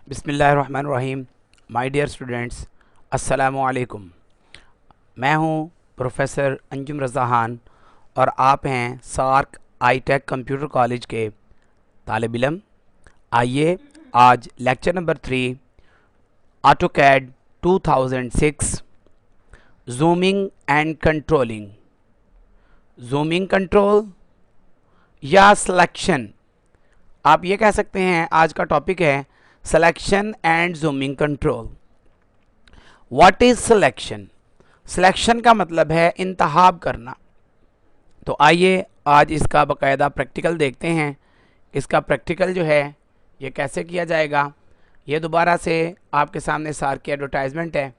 बिस्मिल्लाहिर्रहमानिर्रहीम। My dear students, अस्सलामु अलैकुम। मैं हूं प्रोफेसर अंजुम रज़ा खान और आप हैं सार्क आई-टेक कंप्यूटर कॉलेज के तालिब इल्म। आइए आज lecture number 3 AutoCAD 2006 zooming and controlling, zooming control या सिलेक्शन, आप ये कह सकते हैं। आज का टॉपिक है selection and zooming control. What is selection? Selection का मतलब है इंतखाब करना। तो आइए आज इसका बाकायदा प्रैक्टिकल देखते हैं। इसका प्रैक्टिकल जो है ये कैसे किया जाएगा। ये दोबारा से आपके सामने सार की एडवर्टाइजमेंट है।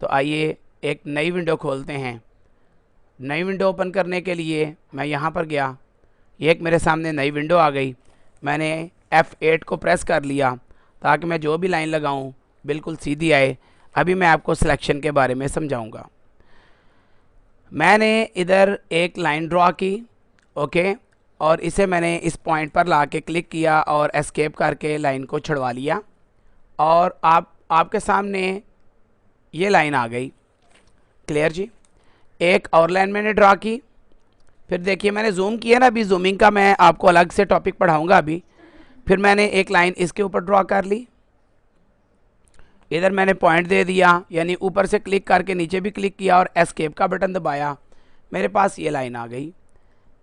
तो आइए एक नई विंडो खोलते हैं। नई विंडो ओपन करने के लिए मैं यहाँ पर गया, ये एक मेरे सामने नई विंडो आ गई। मैंने F8 को प्रेस कर लिया ताकि मैं जो भी लाइन लगाऊं बिल्कुल सीधी आए। अभी मैं आपको सिलेक्शन के बारे में समझाऊंगा। मैंने इधर एक लाइन ड्रॉ की, ओके, और इसे मैंने इस पॉइंट पर ला के क्लिक किया और एस्केप करके लाइन को छुड़वा लिया और आपके सामने ये लाइन आ गई। क्लियर जी। एक और लाइन मैंने ड्रॉ की, फिर देखिए मैंने जूम किया ना। अभी जूमिंग का मैं आपको अलग से टॉपिक पढ़ाऊंगा अभी। फिर मैंने एक लाइन इसके ऊपर ड्रॉ कर ली, इधर मैंने पॉइंट दे दिया, यानी ऊपर से क्लिक करके नीचे भी क्लिक किया और एस्केप का बटन दबाया। मेरे पास ये लाइन आ गई।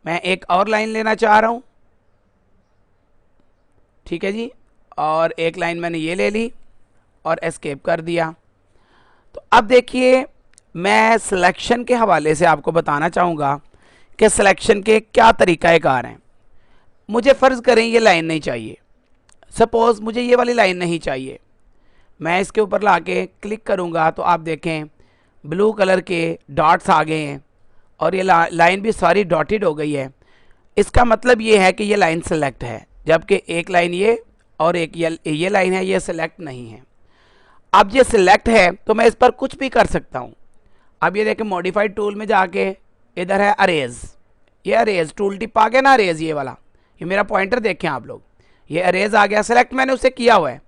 मैं एक और लाइन लेना चाह रहा हूँ, ठीक है जी, और एक लाइन मैंने ये ले ली और एस्केप कर दिया। तो अब देखिए मैं सिलेक्शन के हवाले से आपको बताना चाहूँगा कि सिलेक्शन के क्या तरीक़ाकार हैं। मुझे फ़र्ज़ करें ये लाइन नहीं चाहिए, सपोज़ मुझे ये वाली लाइन नहीं चाहिए। मैं इसके ऊपर ला के क्लिक करूँगा तो आप देखें ब्लू कलर के डॉट्स आ गए हैं और ये लाइन भी सारी डॉटेड हो गई है। इसका मतलब ये है कि ये लाइन सेलेक्ट है, जबकि एक लाइन ये और एक ये लाइन है, ये सिलेक्ट नहीं है। अब ये सिलेक्ट है तो मैं इस पर कुछ भी कर सकता हूँ। अब ये देखें मॉडिफाइड टूल में जाके इधर है अरेज, ये अरेज टूल टिप आ गया ना, अरेज ये वाला, ये मेरा पॉइंटर देखें आप लोग, ये अरेज आ गया। सेलेक्ट मैंने उसे किया हुआ है,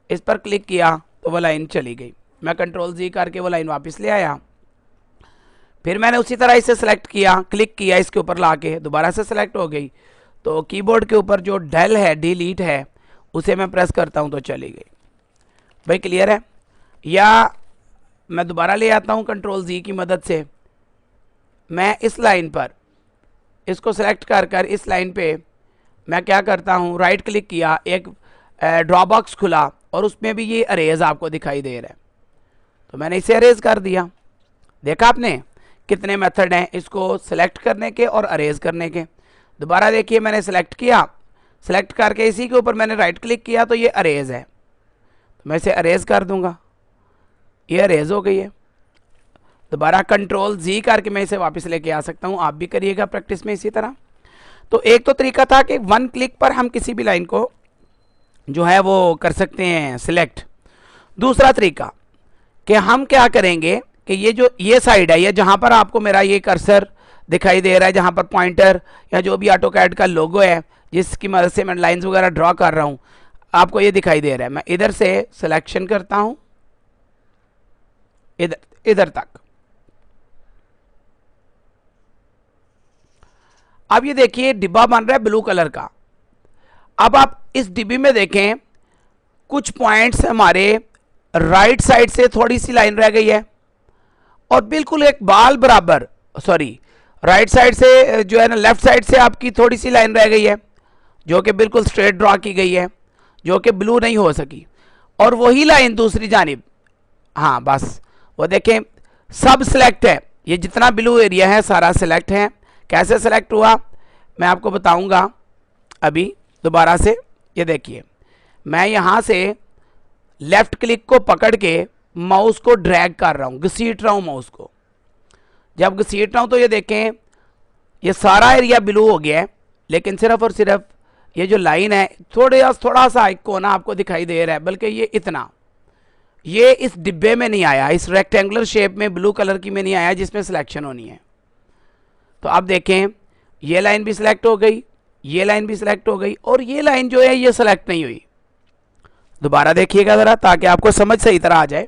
इस पर क्लिक किया तो वो लाइन चली गई। मैं कंट्रोल जी करके वो लाइन वापस ले आया। फिर मैंने उसी तरह इसे सेलेक्ट किया, क्लिक किया इसके ऊपर लाके, दोबारा से सेलेक्ट हो गई। तो कीबोर्ड के ऊपर जो डेल है, डिलीट है, उसे मैं प्रेस करता हूँ तो चली गई। भाई क्लियर है? या मैं दोबारा ले आता हूँ कंट्रोल जी की मदद से। मैं इस लाइन पर इसको सेलेक्ट कर कर इस लाइन पे मैं क्या करता हूँ, राइट क्लिक किया, एक ड्रॉ बॉक्स खुला और उसमें भी ये अरेज आपको दिखाई दे रहा है। तो मैंने इसे अरेज कर दिया। देखा आपने कितने मेथड हैं इसको सेलेक्ट करने के और अरेज करने के। दोबारा देखिए मैंने सेलेक्ट किया, सेलेक्ट करके इसी के ऊपर मैंने राइट क्लिक किया तो ये अरेज है, तो मैं इसे अरेज कर दूंगा, ये अरेज हो गई है। दोबारा कंट्रोल जी करके मैं इसे वापस लेके आ सकता हूँ। आप भी करिएगा प्रैक्टिस में इसी तरह। तो एक तो तरीका था कि वन क्लिक पर हम किसी भी लाइन को जो है वो कर सकते हैं सिलेक्ट। दूसरा तरीका कि हम क्या करेंगे कि ये जो ये साइड है, ये जहाँ पर आपको मेरा ये कर्सर दिखाई दे रहा है, जहाँ पर पॉइंटर या जो भी ऑटोकैड का लोगो है जिसकी मदद से मैं लाइंस वगैरह ड्रॉ कर रहा हूँ, आपको ये दिखाई दे रहा है। मैं इधर से सिलेक्शन करता हूँ, इधर तक। अब ये देखिए डिब्बा बन रहा है ब्लू कलर का। अब आप इस डिब्बे में देखें कुछ पॉइंट्स हमारे राइट साइड से थोड़ी सी लाइन रह गई है और बिल्कुल एक बाल बराबर, सॉरी, राइट साइड से जो है ना, लेफ्ट साइड से आपकी थोड़ी सी लाइन रह गई है जो कि बिल्कुल स्ट्रेट ड्रॉ की गई है, जो कि ब्लू नहीं हो सकी। और वही लाइन दूसरी जानिब, हाँ बस वो देखें सब सिलेक्ट है। ये जितना ब्लू एरिया है सारा सिलेक्ट है। कैसे सिलेक्ट हुआ मैं आपको बताऊंगा अभी दोबारा से। ये देखिए मैं यहाँ से लेफ्ट क्लिक को पकड़ के माउस को ड्रैग कर रहा हूँ, घसीट रहा हूँ माउस को। जब घसीट रहा हूँ तो ये देखें ये सारा एरिया ब्लू हो गया है, लेकिन सिर्फ और सिर्फ ये जो लाइन है थोड़ा सा एक कोना आपको दिखाई दे रहा है, बल्कि ये इतना, ये इस डिब्बे में नहीं आया, इस रेक्टेंगुलर शेप में ब्लू कलर की में नहीं आया जिसमें सिलेक्शन होनी है। तो आप देखें ये लाइन भी सिलेक्ट हो गई, ये लाइन भी सिलेक्ट हो गई और ये लाइन जो है ये सिलेक्ट नहीं हुई। दोबारा देखिएगा ज़रा, ताकि आपको समझ सही तरह आ जाए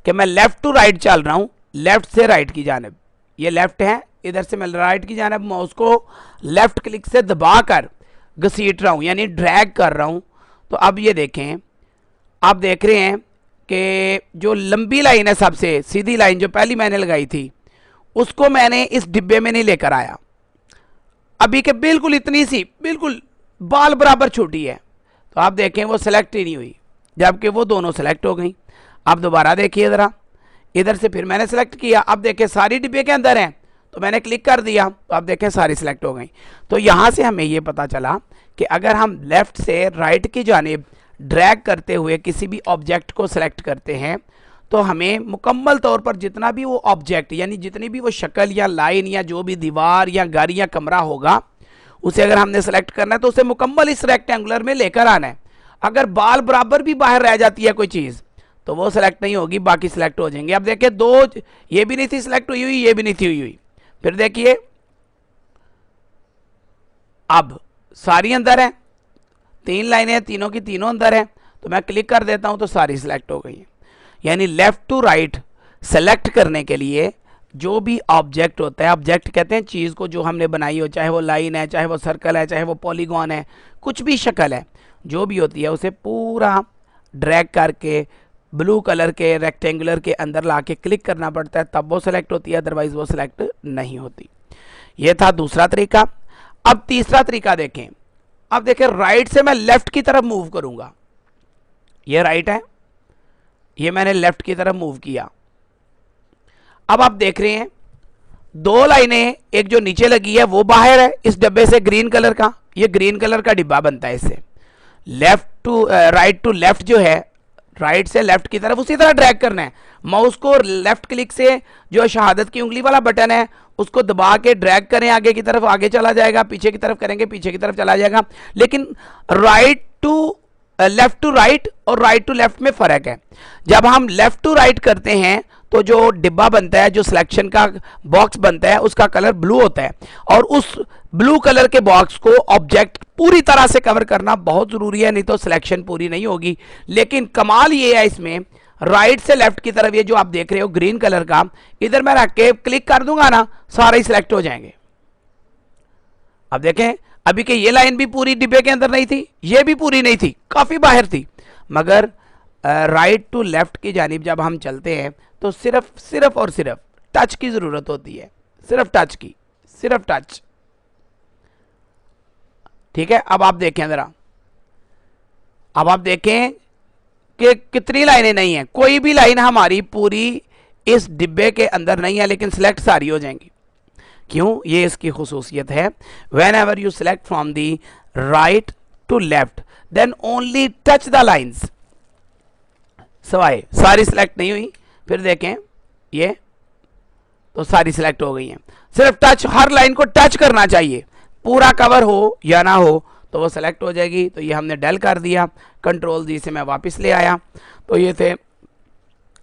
कि मैं लेफ़्ट टू राइट चल रहा हूँ, लेफ़्ट से राइट की जानब, ये लेफ़्ट है, इधर से मैं राइट की जानब माउस को लेफ़्ट क्लिक से दबाकर घसीट रहा हूँ, यानी ड्रैग कर रहा हूँ। तो अब ये देखें, आप देख रहे हैं कि जो लंबी लाइन है, सबसे सीधी लाइन जो पहली मैंने लगाई थी, उसको मैंने इस डिब्बे में नहीं लेकर आया, अभी के बिल्कुल इतनी सी, बिल्कुल बाल बराबर छोटी है। तो आप देखें वो सेलेक्ट ही नहीं हुई, जबकि वो दोनों सेलेक्ट हो गई। अब दोबारा देखिए ज़रा, इधर से फिर मैंने सेलेक्ट किया, अब देखें सारी डिब्बे के अंदर हैं, तो मैंने क्लिक कर दिया, तो आप देखें सारी सिलेक्ट हो गई। तो यहाँ से हमें ये पता चला कि अगर हम लेफ़्ट से राइट की जानिब ड्रैग करते हुए किसी भी ऑब्जेक्ट को सिलेक्ट करते हैं, तो हमें मुकम्मल तौर पर जितना भी वो ऑब्जेक्ट, यानी जितनी भी वो शक्ल या लाइन या जो भी दीवार या घर या कमरा होगा, उसे अगर हमने सेलेक्ट करना है तो उसे मुकम्मल इस रेक्टेंगुलर में लेकर आना है। अगर बाल बराबर भी बाहर रह जाती है कोई चीज़, तो वो सेलेक्ट नहीं होगी, बाकी सिलेक्ट हो जाएंगे। अब देखिए, दो ये भी नहीं थी सिलेक्ट हुई, ये भी नहीं थी हुई। फिर देखिए, अब सारी अंदर है, 3 लाइनें हैं, तीनों की तीनों अंदर है, तो मैं क्लिक कर देता हूं तो सारी सिलेक्ट हो गई हैं। यानी लेफ्ट टू राइट सेलेक्ट करने के लिए जो भी ऑब्जेक्ट होता है, ऑब्जेक्ट कहते हैं चीज़ को जो हमने बनाई हो, चाहे वो लाइन है, चाहे वो सर्कल है, चाहे वो पॉलीगॉन है, कुछ भी शक्ल है जो भी होती है, उसे पूरा ड्रैग करके ब्लू कलर के रेक्टेंगुलर के अंदर लाके क्लिक करना पड़ता है, तब वो सेलेक्ट होती है, अदरवाइज वो सेलेक्ट नहीं होती। ये था दूसरा तरीका। अब तीसरा तरीका देखें। अब देखें, राइट से मैं लेफ्ट की तरफ मूव करूंगा, ये राइट है, ये मैंने लेफ्ट की तरफ मूव किया। अब आप देख रहे हैं दो लाइनें, एक जो नीचे लगी है वो बाहर है इस डब्बे से, ग्रीन कलर का, ये ग्रीन कलर का डिब्बा बनता है इससे। Left to right to left जो है, राइट से लेफ्ट की तरफ उसी तरह ड्रैग करना है। माउस को लेफ्ट क्लिक से जो शहादत की उंगली वाला बटन है उसको दबा के ड्रैग करें आगे की तरफ, आगे चला जाएगा, पीछे की तरफ करेंगे पीछे की तरफ चला जाएगा। लेकिन right to left to right और राइट टू लेफ्ट में फ़र्क है। जब हम लेफ्ट टू राइट करते हैं तो जो डिब्बा बनता है, जो सिलेक्शन का बॉक्स बनता है, उसका कलर ब्लू होता है, और उस ब्लू कलर के बॉक्स को ऑब्जेक्ट पूरी तरह से कवर करना बहुत ज़रूरी है, नहीं तो सिलेक्शन पूरी नहीं होगी। लेकिन कमाल ये है इसमें, राइट से लेफ्ट की तरफ ये जो आप देख रहे हो ग्रीन कलर का, इधर मैं रख के क्लिक कर दूंगा ना, सारे ही सिलेक्ट हो जाएंगे। अब देखें, अभी के ये लाइन भी पूरी डिब्बे के अंदर नहीं थी, ये भी पूरी नहीं थी, काफ़ी बाहर थी, मगर राइट टू लेफ्ट की जानिब जब हम चलते हैं तो सिर्फ और सिर्फ टच की ज़रूरत होती है, सिर्फ टच की, सिर्फ टच। ठीक है, अब आप देखें ज़रा, अब आप देखें कि कितनी लाइनें नहीं हैं, कोई भी लाइन हमारी पूरी इस डिब्बे के अंदर नहीं है, लेकिन सिलेक्ट सारी हो जाएंगी। क्यों? ये इसकी खुसूसियत है। Whenever you select from the right to left then only touch the lines, सवाए सारी सिलेक्ट नहीं हुई। फिर देखें ये तो सारी सिलेक्ट हो गई हैं, सिर्फ टच, हर लाइन को टच करना चाहिए, पूरा कवर हो या ना हो तो वो सेलेक्ट हो जाएगी। तो ये हमने डल कर दिया, कंट्रोल जी से मैं वापस ले आया। तो ये थे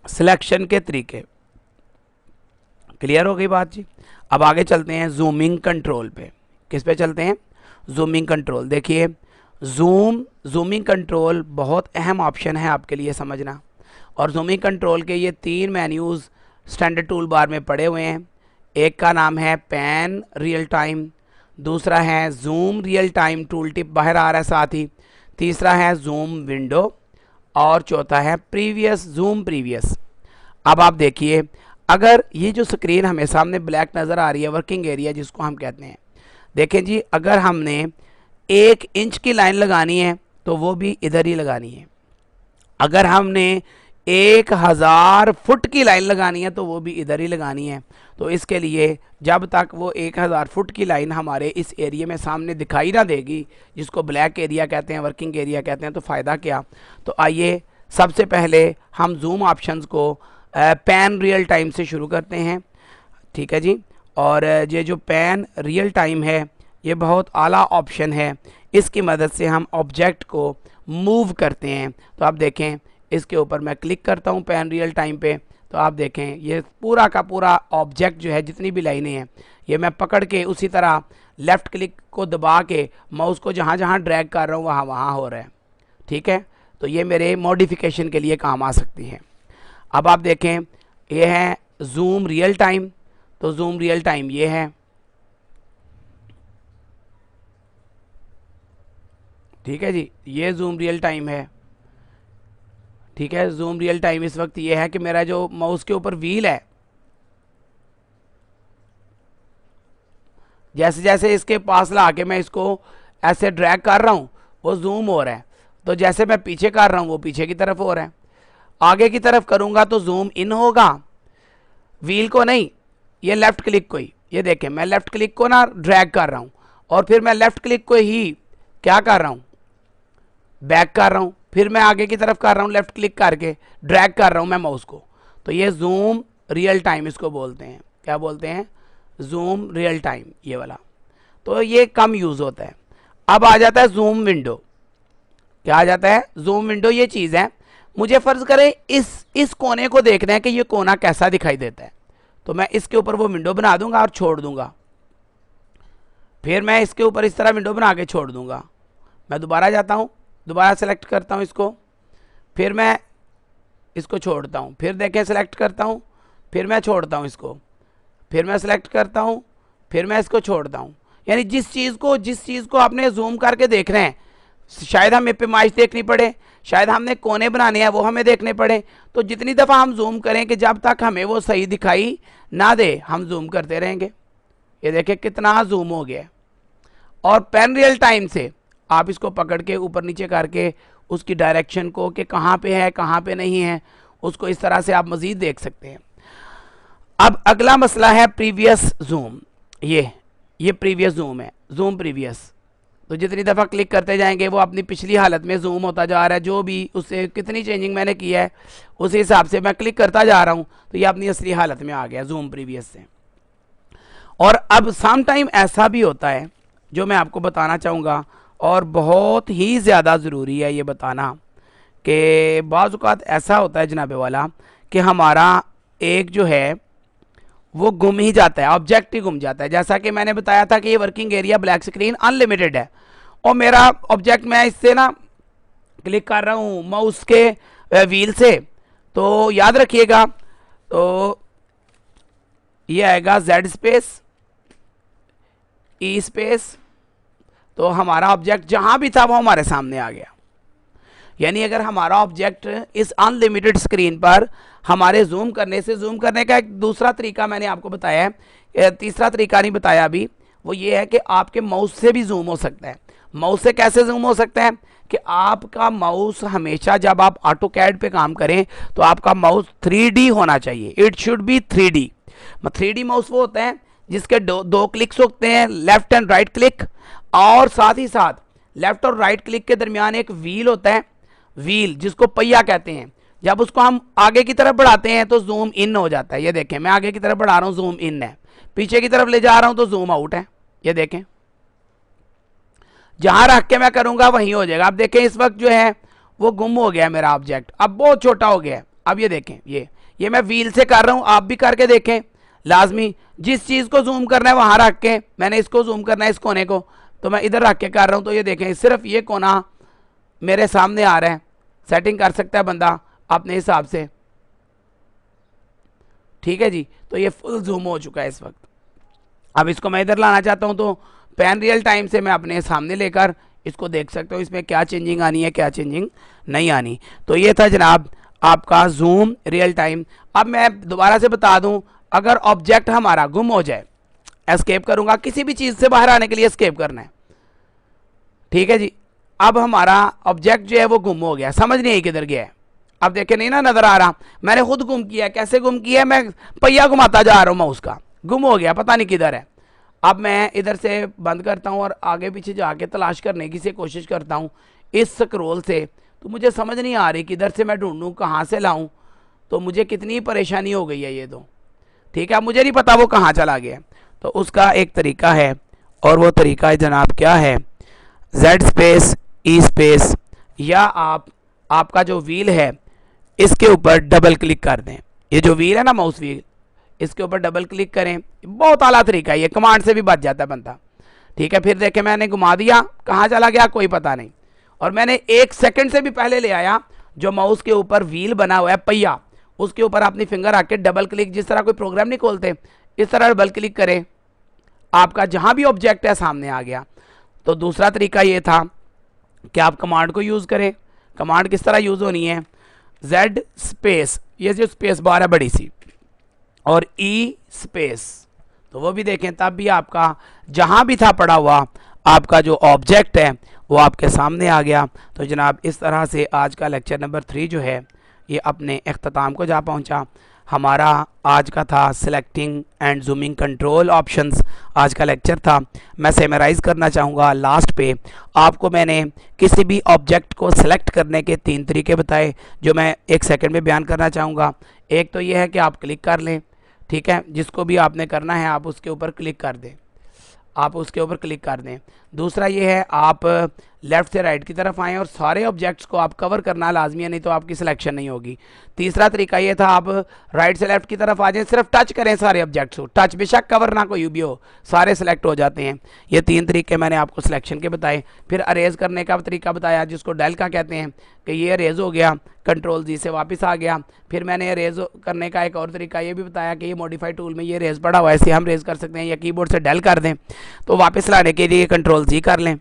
सिलेक्शन के तरीके। क्लियर हो गई बात जी? अब आगे चलते हैं जूमिंग कंट्रोल पे। किस पे चलते हैं? Zooming control. देखिए, जूमिंग कंट्रोल बहुत अहम ऑप्शन है आपके लिए समझना, और जूमिंग कंट्रोल के ये 3 मेन्यूज़ स्टैंडर्ड टूल बार में पड़े हुए हैं। एक का नाम है पैन रियल टाइम, दूसरा है zoom real time, tool tip बाहर आ रहा है साथ ही, तीसरा है जूम विंडो, और चौथा है प्रीवियस, जूम प्रीवियस। अब आप देखिए, अगर ये जो स्क्रीन हमें सामने ब्लैक नज़र आ रही है, वर्किंग एरिया जिसको हम कहते हैं, देखें जी, अगर हमने 1 इंच की लाइन लगानी है तो वो भी इधर ही लगानी है। अगर हमने 1000 फुट की लाइन लगानी है तो वो भी इधर ही लगानी है। तो इसके लिए जब तक वो 1000 फुट की लाइन हमारे इस एरिया में सामने दिखाई ना देगी, जिसको ब्लैक एरिया कहते हैं, वर्किंग एरिया कहते हैं, तो फ़ायदा क्या? तो आइए सबसे पहले हम जूम ऑप्शंस को पैन रियल टाइम से शुरू करते हैं। ठीक है जी, और ये जो पैन रियल टाइम है ये बहुत आला ऑप्शन है, इसकी मदद से हम ऑब्जेक्ट को मूव करते हैं। तो आप देखें, इसके ऊपर मैं क्लिक करता हूं पैन रियल टाइम पे, तो आप देखें ये पूरा का पूरा ऑब्जेक्ट जो है, जितनी भी लाइनें हैं, ये मैं पकड़ के उसी तरह लेफ़्ट क्लिक को दबा के माउस को जहां जहां ड्रैग कर रहा हूं वहां वहां हो रहा है। ठीक है, तो ये मेरे मॉडिफिकेशन के लिए काम आ सकती है। अब आप देखें ये है जूम रियल टाइम, तो जूम रियल टाइम ये है, ठीक है जी, ये जूम रियल टाइम है। ठीक है, जूम रियल टाइम इस वक्त ये है कि मेरा जो माउस के ऊपर व्हील है, जैसे जैसे इसके पास ला के मैं इसको ऐसे ड्रैग कर रहा हूँ वो जूम हो रहा है, तो जैसे मैं पीछे कर रहा हूँ वो पीछे की तरफ हो रहा है। आगे की तरफ करूँगा तो जूम इन होगा, व्हील को नहीं, ये लेफ्ट क्लिक को ही। ये देखें मैं लेफ्ट क्लिक को ना ड्रैग कर रहा हूँ और फिर मैं लेफ्ट क्लिक को ही क्या कर रहा हूँ, बैक कर रहा हूँ, फिर मैं आगे की तरफ कर रहा हूँ लेफ्ट क्लिक करके ड्रैग कर रहा हूँ मैं माउस को। तो ये जूम रियल टाइम इसको बोलते हैं। क्या बोलते हैं? जूम रियल टाइम, ये वाला। तो ये कम यूज़ होता है। अब आ जाता है जूम विंडो। क्या आ जाता है? जूम विंडो ये चीज़ है, मुझे फ़र्ज़ करें इस कोने को देखना है कि ये कोना कैसा दिखाई देता है, तो मैं इसके ऊपर वो विंडो बना दूंगा और छोड़ दूंगा। फिर मैं इसके ऊपर इस तरह विंडो बना के छोड़ दूंगा। मैं दोबारा जाता हूँ, दोबारा सेलेक्ट करता हूँ इसको, फिर मैं इसको छोड़ता हूँ, फिर देखें सेलेक्ट करता हूँ, फिर मैं छोड़ता हूँ इसको, फिर मैं सेलेक्ट करता हूँ, फिर मैं इसको छोड़ता हूँ। यानी जिस चीज़ को आपने जूम करके देखना है, शायद हमें पैमाइश देखनी पड़े, शायद हमने कोने बनाने हैं वो हमें देखने पड़े, तो जितनी दफ़ा हम जूम करें कि जब तक हमें वो सही दिखाई ना दे हम जूम करते रहेंगे। ये देखें कितना जूम हो गया। और पेन रियल टाइम से आप इसको पकड़ के ऊपर नीचे करके उसकी डायरेक्शन को कि कहाँ पे है कहाँ पे नहीं है, उसको इस तरह से आप मज़ीद देख सकते हैं। अब अगला मसला है प्रीवियस जूम। ये प्रीवियस जूम है, जूम प्रीवियस। तो जितनी दफ़ा क्लिक करते जाएंगे वो अपनी पिछली हालत में जूम होता जा रहा है, जो भी उससे कितनी चेंजिंग मैंने की है उसी हिसाब से मैं क्लिक करता जा रहा हूँ, तो ये अपनी असली हालत में आ गया जूम प्रीवियस से। और अब सम टाइम ऐसा भी होता है जो मैं आपको बताना चाहूँगा, और बहुत ही ज़्यादा ज़रूरी है ये बताना, कि बाज़ औक़ात ऐसा होता है जनाबे वाला कि हमारा एक जो है वो गुम ही जाता है, ऑब्जेक्ट ही गुम जाता है। जैसा कि मैंने बताया था कि ये working area black screen unlimited है और मेरा ऑब्जेक्ट मैं इससे ना क्लिक कर रहा हूँ माउस के व्हील से, तो याद रखिएगा तो ये आएगा Z स्पेस E स्पेस, तो हमारा ऑब्जेक्ट जहाँ भी था वो हमारे सामने आ गया। यानी अगर हमारा ऑब्जेक्ट इस अनलिमिटेड स्क्रीन पर हमारे जूम करने का एक दूसरा तरीका मैंने आपको बताया है, तीसरा तरीका नहीं बताया अभी, वो ये है कि आपके माउस से भी जूम हो सकता है। माउस से कैसे जूम हो सकता है कि आपका माउस हमेशा जब आप ऑटो कैड पे काम करें तो आपका माउस 3D होना चाहिए, it should be 3D। 3D mouse वो होता है जिसके दो क्लिक्स होते हैं, लेफ्ट एंड राइट क्लिक, और साथ ही साथ लेफ्ट और राइट क्लिक के दरमियान एक व्हील होता है, व्हील जिसको पहिया कहते हैं। जब उसको हम आगे की तरफ बढ़ाते हैं तो जूम इन हो जाता है। ये देखें मैं आगे की तरफ बढ़ा रहा हूँ, जूम इन है, पीछे की तरफ ले जा रहा हूं तो जूम आउट है। ये देखें जहां रख के मैं करूंगा वहीं हो जाएगा। अब देखें इस वक्त जो है वो गुम हो गया मेरा ऑब्जेक्ट, अब बहुत छोटा हो गया है। अब ये देखें ये मैं व्हील से कर रहा हूं, आप भी करके देखें। लाजमी जिस चीज को जूम करना है वहां रख के, मैंने इसको जूम करना है इस कोने को, तो मैं इधर रख के कर रहा हूं, तो ये देखें सिर्फ ये कोना मेरे सामने आ रहा है। सेटिंग कर सकता है बंदा अपने हिसाब से, ठीक है जी। तो ये फुल जूम हो चुका है इस वक्त। अब इसको मैं इधर लाना चाहता हूं तो पेन रियल टाइम से मैं अपने सामने लेकर इसको देख सकता हूं इसमें क्या चेंजिंग आनी है क्या चेंजिंग नहीं आनी। तो ये था जनाब आपका जूम रियल टाइम। अब मैं दोबारा से बता दूं, अगर ऑब्जेक्ट हमारा गुम हो जाए, एस्केप करूंगा, किसी भी चीज से बाहर आने के लिए एस्केप करना है, ठीक है जी। अब हमारा ऑब्जेक्ट जो है वो गुम हो गया, समझ नहीं आई किधर गया है। अब देखे नहीं ना नजर आ रहा, मैंने खुद गुम किया। कैसे गुम किया? मैं पहिया घुमाता जा रहा हूं माउस का, गुम हो गया, पता नहीं किधर है। अब मैं इधर से बंद करता हूं और आगे पीछे जाके तलाश करने की से कोशिश करता हूं इस स्क्रॉल से, तो मुझे समझ नहीं आ रही किधर से मैं ढूंढूं, कहां से लाऊं, तो मुझे कितनी परेशानी हो गई है ये तो, ठीक है। मुझे नहीं पता वो कहाँ चला गया। तो उसका एक तरीका है, और वो तरीका है जनाब क्या है, Z स्पेस E स्पेस, या आपका जो व्हील है इसके ऊपर डबल क्लिक कर दें। ये जो व्हील है ना माउस व्हील, इसके ऊपर डबल क्लिक करें। बहुत आला तरीका है, ये कमांड से भी बच जाता है बंदा, ठीक है। फिर देखें मैंने घुमा दिया, कहाँ चला गया कोई पता नहीं, और मैंने 1 सेकंड से भी पहले ले आया, जो माउस के ऊपर व्हील बना हुआ है पहिया, उसके ऊपर अपनी फिंगर आके डबल क्लिक, जिस तरह कोई प्रोग्राम नहीं खोलते इस तरह डबल क्लिक करें, आपका जहां भी ऑब्जेक्ट है सामने आ गया। तो दूसरा तरीका ये था कि आप कमांड को यूज़ करें। कमांड किस तरह यूज़ होनी है, Z स्पेस, ये जो स्पेस बार है बड़ी सी, और E स्पेस, तो वो भी देखें, तब भी आपका जहां भी था पड़ा हुआ आपका जो ऑब्जेक्ट है वो आपके सामने आ गया। तो जनाब इस तरह से आज का लेक्चर नंबर 3 जो है ये अपने अख्ताम को जा पहुंचा। हमारा आज का था selecting and zooming control options, आज का लेक्चर था। मैं समराइज़ करना चाहूँगा लास्ट पे, आपको मैंने किसी भी ऑब्जेक्ट को सिलेक्ट करने के 3 तरीके बताए जो मैं 1 सेकंड में बयान करना चाहूँगा। एक तो ये है कि आप क्लिक कर लें, ठीक है, जिसको भी आपने करना है आप उसके ऊपर क्लिक कर दें, आप उसके ऊपर क्लिक कर दें। दूसरा ये है आप लेफ़्ट से राइट की तरफ आएँ और सारे ऑब्जेक्ट्स को आप कवर करना लाजमी है, नहीं तो आपकी सिलेक्शन नहीं होगी। तीसरा तरीका ये था आप राइट से लेफ़्ट की तरफ आ जाएं, सिर्फ टच करें सारे ऑब्जेक्ट्स को, टच बेशक कवर ना कोई भी हो, सारे सिलेक्ट हो जाते हैं। ये 3 तरीके मैंने आपको सिलेक्शन के बताए। फिर अरेज करने का तरीका बताया जिसको डेल का कहते हैं, कि ये अरेज हो गया, कंट्रोल जी से वापस आ गया। फिर मैंने अरेज करने का एक और तरीका ये भी बताया कि ये मॉडिफाई टूल में ये रेज पड़ा हुआ है, ऐसे हम रेज कर सकते हैं, या कीबोर्ड से डेल कर दें, तो वापस लाने के लिए कंट्रोल जी कर लें।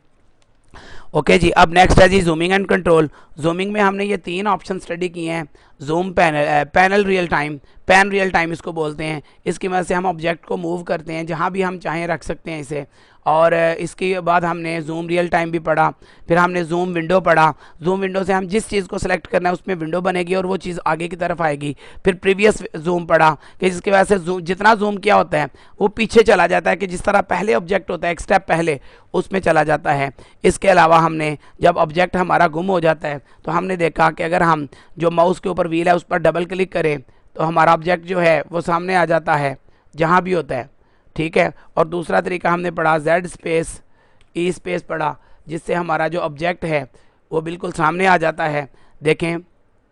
ओके जी, अब नेक्स्ट है जी जूमिंग एंड कंट्रोल। जूमिंग में हमने ये 3 ऑप्शन स्टडी किए हैं, zoom panel, panel real time, pan real time इसको बोलते हैं। इसकी वजह से हम ऑब्जेक्ट को मूव करते हैं, जहाँ भी हम चाहें रख सकते हैं इसे। और इसके बाद हमने जूम रियल टाइम भी पढ़ा, फिर हमने जूम विंडो पढ़ा। जूम विंडो से हम जिस चीज़ को सिलेक्ट करना है उसमें विंडो बनेगी और वो चीज़ आगे की तरफ आएगी। फिर प्रीवियस जूम पढ़ा कि जिसकी वजह से जितना जूम किया होता है वो पीछे चला जाता है, कि जिस तरह पहले ऑब्जेक्ट होता है एक स्टेप पहले उसमें चला जाता है। इसके अलावा हमने जब ऑब्जेक्ट हमारा गुम हो जाता है तो हमने देखा कि अगर हम जो माउस के ऊपर व्हील है उस पर डबल क्लिक करें तो हमारा ऑब्जेक्ट जो है वो सामने आ जाता है जहाँ भी होता है, ठीक है। और दूसरा तरीका हमने पढ़ा Z स्पेस E स्पेस पढ़ा, जिससे हमारा जो ऑब्जेक्ट है वो बिल्कुल सामने आ जाता है। देखें,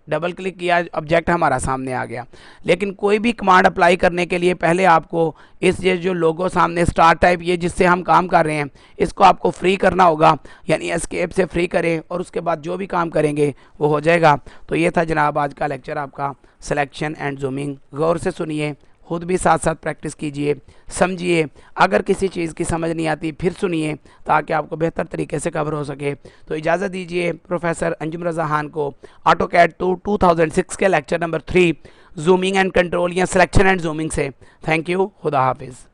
डबल क्लिक किया, ऑब्जेक्ट हमारा सामने आ गया। लेकिन कोई भी कमांड अप्लाई करने के लिए पहले आपको इस ये जो लोगो सामने स्टार टाइप, ये जिससे हम काम कर रहे हैं, इसको आपको फ्री करना होगा, यानी एस्केप से फ्री करें और उसके बाद जो भी काम करेंगे वो हो जाएगा। तो ये था जनाब आज का लेक्चर आपका सिलेक्शन एंड जूमिंग। गौर से सुनिए, खुद भी साथ साथ प्रैक्टिस कीजिए, समझिए। अगर किसी चीज़ की समझ नहीं आती फिर सुनिए, ताकि आपको बेहतर तरीके से कवर हो सके। तो इजाज़त दीजिए प्रोफेसर अंजुम रज़ा खान को ऑटोकैड 2006 के lecture number 3 zooming and control या सिलेक्शन एंड जूमिंग से। थैंक यू, खुदा हाफिज़।